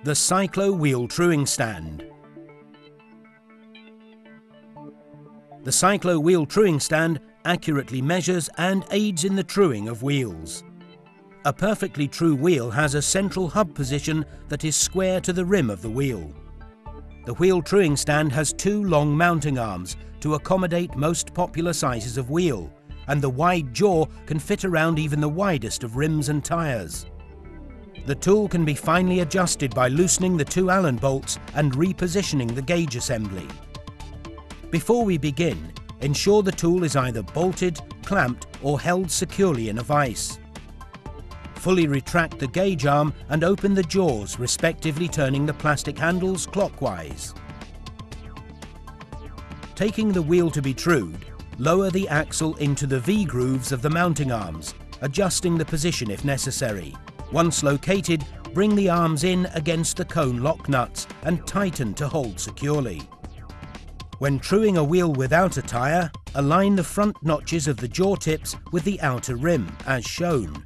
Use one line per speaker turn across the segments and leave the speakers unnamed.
The CYCLO wheel truing stand. The CYCLO wheel truing stand accurately measures and aids in the truing of wheels. A perfectly true wheel has a central hub position that is square to the rim of the wheel. The wheel truing stand has two long mounting arms to accommodate most popular sizes of wheel, and the wide jaw can fit around even the widest of rims and tyres. The tool can be finely adjusted by loosening the two Allen bolts and repositioning the gauge assembly. Before we begin, ensure the tool is either bolted, clamped or held securely in a vise. Fully retract the gauge arm and open the jaws, respectively turning the plastic handles clockwise. Taking the wheel to be trued, lower the axle into the V-grooves of the mounting arms, adjusting the position if necessary. Once located, bring the arms in against the cone lock nuts and tighten to hold securely. When truing a wheel without a tyre, align the front notches of the jaw tips with the outer rim, as shown.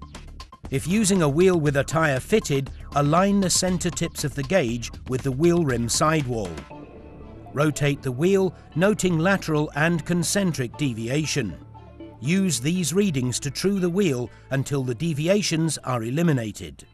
If using a wheel with a tyre fitted, align the centre tips of the gauge with the wheel rim sidewall. Rotate the wheel, noting lateral and concentric deviation. Use these readings to true the wheel until the deviations are eliminated.